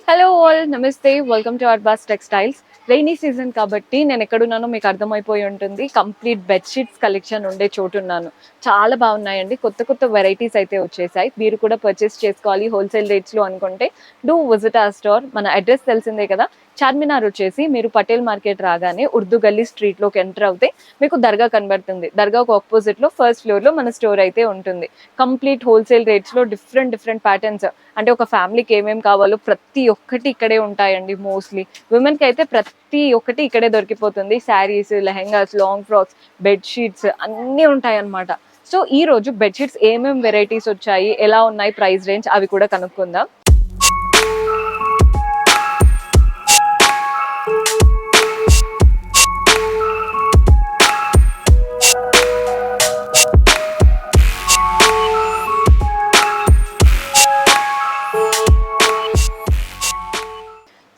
Hello all, నమస్తే. Welcome to our boss textiles. Rainy season కాబట్టి నేను ఎక్కడున్నానో మీకు అర్థమైపోయి ఉంటుంది. కంప్లీట్ బెడ్షీట్స్ కలెక్షన్ ఉండే చోటున్నాను. చాలా బాగున్నాయండి. కొత్త కొత్త వెరైటీస్ అయితే వచ్చేసాయి. మీరు కూడా పర్చేస్ చేసుకోవాలి హోల్సేల్ రేట్స్లో అనుకుంటే డూ విజిట్ అవర్ స్టోర్. మన అడ్రస్ తెలిసిందే కదా, చార్మినార్ వచ్చేసి మీరు పటేల్ మార్కెట్ రాగానే ఉర్దూ గల్లీ స్ట్రీట్లోకి ఎంటర్ అవుతే మీకు దర్గా కనబడుతుంది. దర్గాకు ఆపోజిట్లో ఫస్ట్ ఫ్లోర్లో మన స్టోర్ అయితే ఉంటుంది. కంప్లీట్ హోల్సేల్ రేట్స్లో డిఫరెంట్ ప్యాటర్న్స్, అంటే ఒక ఫ్యామిలీకి ఏమేమి కావాలో ప్రతి ఒక్కటి ఇక్కడే ఉంటాయండి. మోస్ట్లీ విమెన్కి అయితే ప్రతి ఒక్కటి ఇక్కడే దొరికిపోతుంది. Saris, lehengas, long frocks, bedsheets అన్నీ ఉంటాయి అన్నమాట. సో ఈ రోజు బెడ్షీట్స్ ఏమేమి వెరైటీస్ వచ్చాయి, ఎలా ఉన్నాయి, ప్రైస్ రేంజ్ అవి కూడా కనుక్కుందాం.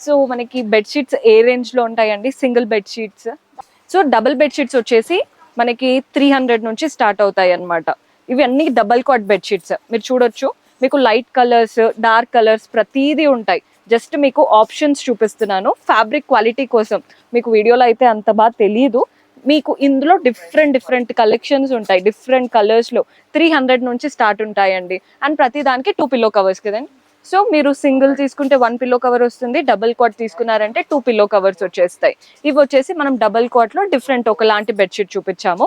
సో మనకి బెడ్షీట్స్ ఏ రేంజ్లో ఉంటాయండి? Single bedsheets, so double bedsheets వచ్చేసి మనకి 300 నుంచి స్టార్ట్ అవుతాయి అన్నమాట. ఇవి అన్ని డబల్ కాట్ బెడ్షీట్స్. మీరు చూడొచ్చు, మీకు లైట్ కలర్స్, డార్క్ కలర్స్ ప్రతిదీ ఉంటాయి. జస్ట్ మీకు ఆప్షన్స్ చూపిస్తున్నాను ఫ్యాబ్రిక్ క్వాలిటీ కోసం. మీకు వీడియోలో అయితే అంత బాగా తెలియదు. మీకు ఇందులో డిఫరెంట్ కలెక్షన్స్ ఉంటాయి. డిఫరెంట్ కలర్స్లో 300 నుంచి స్టార్ట్ ఉంటాయండి. అండ్ ప్రతి దానికి 2 పిల్లో కవర్స్ కదండి. సో మీరు సింగిల్ తీసుకుంటే 1 పిల్లో కవర్ వస్తుంది, డబుల్ కాట్ తీసుకున్నారంటే 2 పిల్లో కవర్స్ వచ్చేస్తాయి. ఇవి వచ్చేసి మనం డబుల్ కాట్లో డిఫరెంట్ ఒకలాంటి బెడ్షీట్ చూపించాము.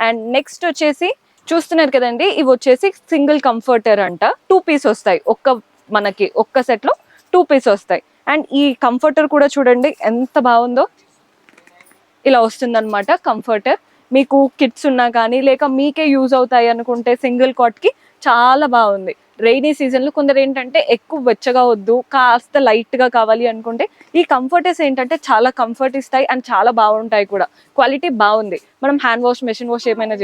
అండ్ నెక్స్ట్ వచ్చేసి చూస్తున్నారు కదండి, ఇవి వచ్చేసి సింగిల్ కంఫర్టర్ అంట. 2 పీస్ వస్తాయి. మనకి ఒక్క సెట్లో 2 పీస్ వస్తాయి. అండ్ ఈ కంఫర్టర్ కూడా చూడండి ఎంత బాగుందో. ఇలా వస్తుందన్నమాట కంఫర్టర్. మీకు కిడ్స్ ఉన్నా కానీ లేక మీకే యూజ్ అవుతాయి అనుకుంటే సింగిల్ కాట్కి చాలా బాగుంది. రైనీ సీజన్లో కొందరు ఏంటంటే ఎక్కువ వెచ్చగా వద్దు, కాస్త లైట్గా కావాలి అనుకుంటే ఈ కంఫర్టర్స్ ఏంటంటే చాలా కంఫర్ట్ ఇస్తాయి అండ్ చాలా బాగుంటాయి కూడా. క్వాలిటీ బాగుంది. మనం హ్యాండ్ వాష్, మెషిన్ వాష్ ఏమైనా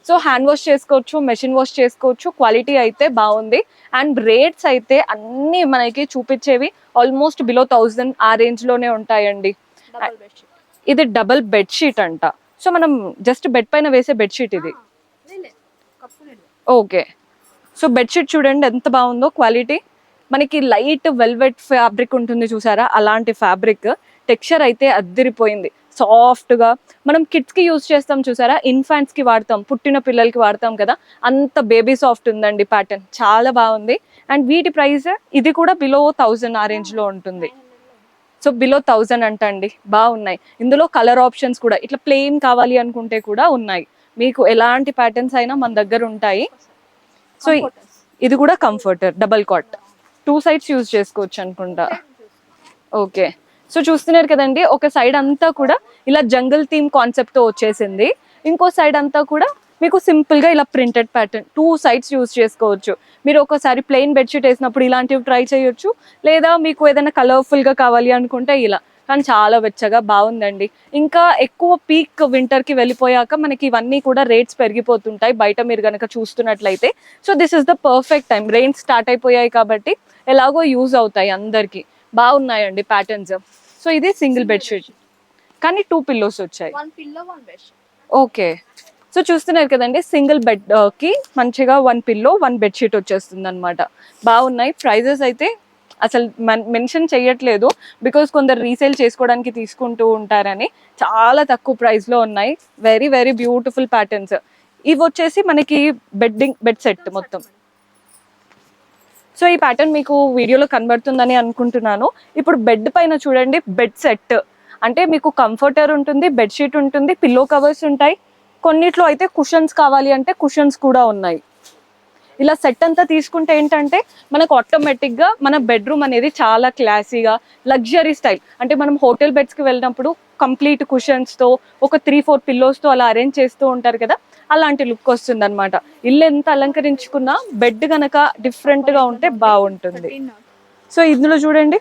సో హ్యాండ్ వాష్ చేసుకోవచ్చు, మెషిన్ వాష్ చేసుకోవచ్చు. క్వాలిటీ అయితే బాగుంది. అండ్ రేట్స్ అయితే అన్నీ మనకి చూపించేవి ఆల్మోస్ట్ బిలో 1000 ఆ రేంజ్లోనే ఉంటాయండి. ఇది డబుల్ బెడ్షీట్ అంట. సో మనం జస్ట్ బెడ్ పైన వేసే బెడ్షీట్ ఇది. ఓకే. సో బెడ్షీట్ చూడండి ఎంత బాగుందో. క్వాలిటీ మనకి లైట్ వెల్వెట్ ఫ్యాబ్రిక్ ఉంటుంది చూసారా, అలాంటి ఫ్యాబ్రిక్. టెక్స్చర్ అయితే అద్దిరిపోయింది, సాఫ్ట్గా. మనం కిడ్స్కి యూజ్ చేస్తాం చూసారా, ఇన్ఫాంట్స్కి వాడతాం, పుట్టిన పిల్లలకి వాడతాం కదా, అంత బేబీ సాఫ్ట్ ఉందండి ప్యాటర్న్. చాలా బాగుంది. అండ్ వీటి ప్రైస్ ఇది కూడా బిలో 1000 ఆ రేంజ్లో ఉంటుంది. సో బిలో 1000 అంట అండి. బాగున్నాయి. ఇందులో కలర్ ఆప్షన్స్ కూడా ఇట్లా ప్లెయిన్ కావాలి అనుకుంటే కూడా ఉన్నాయి. మీకు ఎలాంటి ప్యాటర్న్స్ అయినా మన దగ్గర ఉంటాయి. సో ఇది కూడా comforter double cot, 2 sides use చేసుకోవచ్చు అనుకుంటా. ఓకే. సో చూస్తున్నారు కదండి, ఒక సైడ్ అంతా కూడా ఇలా జంగల్ థీమ్ కాన్సెప్ట్ తో వచ్చేసింది. ఇంకో సైడ్ అంతా కూడా మీకు సింపుల్ గా ఇలా ప్రింటెడ్ ప్యాటర్న్. 2 సైడ్స్ యూజ్ చేసుకోవచ్చు. మీరు ఒకసారి ప్లెయిన్ బెడ్షీట్ వేసినప్పుడు ఇలాంటివి ట్రై చేయొచ్చు, లేదా మీకు ఏదైనా కలర్ఫుల్ గా కావాలి అనుకుంటే ఇలా. కానీ చాలా వెచ్చగా బాగుందండి. ఇంకా ఎక్కువ పీక్ వింటర్ కి వెళ్ళిపోయాక మనకి ఇవన్నీ కూడా రేట్స్ పెరిగిపోతుంటాయి బయట మీరు కనుక చూస్తున్నట్లయితే. So this is the perfect time. Rain start అయిపోయాయి కాబట్టి ఎలాగో యూజ్ అవుతాయి అందరికి. బాగున్నాయండి ప్యాటర్న్స్. సో ఇది సింగిల్ బెడ్షీట్ కానీ 2 పిల్లోస్ వచ్చాయి. ఓకే. సో చూస్తున్నారు కదండి, సింగిల్ బెడ్ కి మంచిగా 1 పిల్లో 1 బెడ్షీట్ వచ్చేస్తుంది అనమాట. బాగున్నాయి. ప్రైజెస్ అయితే అసలు మెన్షన్ చేయట్లేదు, బికాస్ కొందరు రీసేల్ చేసుకోవడానికి తీసుకుంటూ ఉంటారని. చాలా తక్కువ ప్రైస్లో ఉన్నాయి. Very beautiful patterns. ఇవి వచ్చేసి మనకి బెడ్ సెట్ మొత్తం. సో ఈ ప్యాటర్న్ మీకు వీడియోలో కనబడుతుందని అనుకుంటున్నాను. ఇప్పుడు బెడ్ పైన చూడండి, బెడ్ సెట్ అంటే మీకు కంఫర్టర్ ఉంటుంది, బెడ్షీట్ ఉంటుంది, పిల్లో కవర్స్ ఉంటాయి. కొన్నిట్లో అయితే కుషన్స్ కావాలి అంటే కుషన్స్ కూడా ఉన్నాయి. ఇలా సెట్ అంతా తీసుకుంటే ఏంటంటే మనకు ఆటోమేటిక్గా మన బెడ్రూమ్ అనేది చాలా క్లాసీగా లగ్జరీ స్టైల్. అంటే మనం హోటల్ బెడ్స్కి వెళ్ళినప్పుడు కంప్లీట్ కుషన్స్తో ఒక 3-4 పిల్లోస్తో అలా అరేంజ్ చేస్తూ ఉంటారు కదా, అలాంటి లుక్ వస్తుంది అనమాట. ఇల్లు ఎంత అలంకరించుకున్నా బెడ్ కనుక డిఫరెంట్గా ఉంటే బాగుంటుంది. సో ఇందులో చూడండి,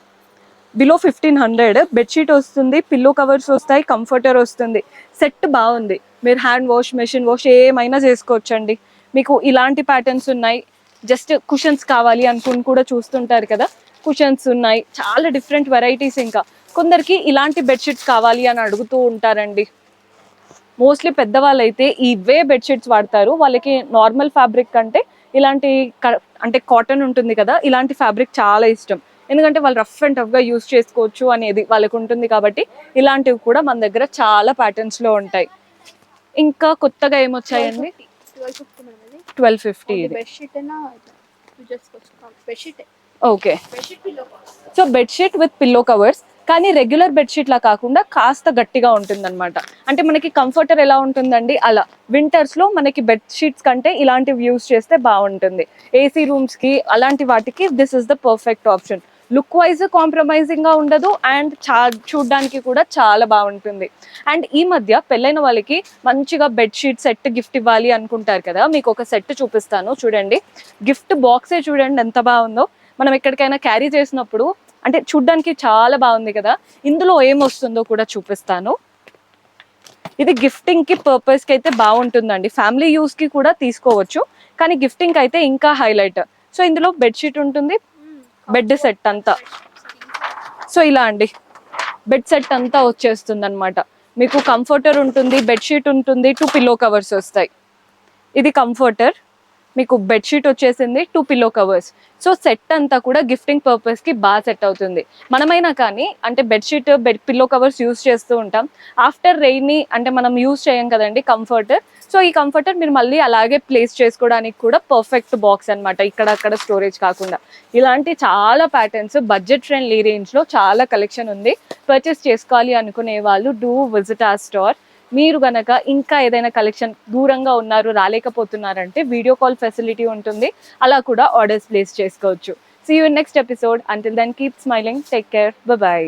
బిలో 1500 బెడ్షీట్ వస్తుంది, పిల్లో కవర్స్ వస్తాయి, కంఫర్టర్ వస్తుంది. సెట్ బాగుంది. మీరు హ్యాండ్ వాష్, మెషిన్ వాష్ ఏమైనా చేసుకోవచ్చండి. మీకు ఇలాంటి ప్యాటర్న్స్ ఉన్నాయి. జస్ట్ కుషన్స్ కావాలి అనుకుని కూడా చూస్తుంటారు కదా, కుషన్స్ ఉన్నాయి. చాలా డిఫరెంట్ వెరైటీస్. ఇంకా కొందరికి ఇలాంటి బెడ్షీట్స్ కావాలి అని అడుగుతూ ఉంటారండి. మోస్ట్లీ పెద్దవాళ్ళు అయితే ఇవే బెడ్షీట్స్ వాడతారు. వాళ్ళకి నార్మల్ ఫ్యాబ్రిక్ కంటే ఇలాంటి అంటే కాటన్ ఉంటుంది కదా, ఇలాంటి ఫ్యాబ్రిక్ చాలా ఇష్టం. ఎందుకంటే వాళ్ళు రఫ్ అండ్ టఫ్గా యూస్ చేసుకోవచ్చు అనేది వాళ్ళకు ఉంటుంది కాబట్టి ఇలాంటివి కూడా మన దగ్గర చాలా ప్యాటర్న్స్లో ఉంటాయి. ఇంకా కొత్తగా ఏమొచ్చాయండి? 1250 ఇది. Okay, so bedsheet with pillow covers, కానీ రెగ్యులర్ బెడ్షీట్ లా కాకుండా కాస్త గట్టిగా ఉంటుందన్నమాట. అంటే మనకి కంఫర్టర్ ఎలా ఉంటుందండి అలా. వింటర్స్ లో మనకి బెడ్షీట్స్ కంటే ఇలాంటివి యూస్ చేస్తే బాగుంటుంది. ఏసీ రూమ్స్ కి అలాంటి వాటికి this is the perfect option. Look wise compromising గా ఉండదు అండ్ చూడడానికి కూడా చాలా బాగుంటుంది. అండ్ ఈ మధ్య పెళ్ళైన వాళ్ళకి మంచిగా బెడ్షీట్ సెట్ గిఫ్ట్ ఇవ్వాలి అనుకుంటారు కదా, మీకు ఒక సెట్ చూపిస్తాను చూడండి. గిఫ్ట్ బాక్సే చూడండి ఎంత బాగుందో. మనం ఎక్కడికైనా క్యారీ చేసినప్పుడు అంటే చూడ్డానికి చాలా బాగుంది కదా. ఇందులో ఏమొస్తుందో కూడా చూపిస్తాను. ఇది గిఫ్టింగ్ కి పర్పస్ కి అయితే బాగుంటుందండి, ఫ్యామిలీ యూస్ కి కూడా తీసుకోవచ్చు, కానీ గిఫ్టింగ్ అయితే ఇంకా హైలైట్. సో ఇందులో బెడ్షీట్ ఉంటుంది, బెడ్ సెట్ అంతా. సో ఇలా అండి బెడ్ సెట్ అంతా వచ్చేస్తుంది అనమాట. మీకు కంఫర్టర్ ఉంటుంది, బెడ్షీట్ ఉంటుంది, 2 పిల్లో కవర్స్ వస్తాయి. ఇది కంఫర్టర్, మీకు బెడ్షీట్ వచ్చేసింది, 2 పిల్లో కవర్స్. సో సెట్ అంతా కూడా గిఫ్టింగ్ పర్పస్కి బాగా సెట్ అవుతుంది. మనమైనా కానీ అంటే బెడ్షీట్ పిల్లో కవర్స్ యూస్ చేస్తూ ఉంటాం. ఆఫ్టర్ రెయినీ అంటే మనం యూస్ చేయం కదండి కంఫర్టర్. సో ఈ కంఫర్టర్ మీరు మళ్ళీ అలాగే ప్లేస్ చేసుకోవడానికి కూడా పర్ఫెక్ట్ బాక్స్ అనమాట, ఇక్కడ అక్కడ స్టోరేజ్ కాకుండా. ఇలాంటి చాలా ప్యాటర్న్స్ బడ్జెట్ ఫ్రెండ్లీ రేంజ్లో చాలా కలెక్షన్ ఉంది. పర్చేస్ చేసుకోవాలి అనుకునే వాళ్ళు డూ విజిట్ అవర్ స్టోర్. మీరు గనక ఇంకా ఏదైనా కలెక్షన్ దూరంగా ఉన్నారు రాలేకపోతున్నారంటే వీడియో కాల్ ఫెసిలిటీ ఉంటుంది, అలా కూడా ఆర్డర్స్ ప్లేస్ చేసుకోవచ్చు. See you in next episode. Until then keep smiling, take care, bye by.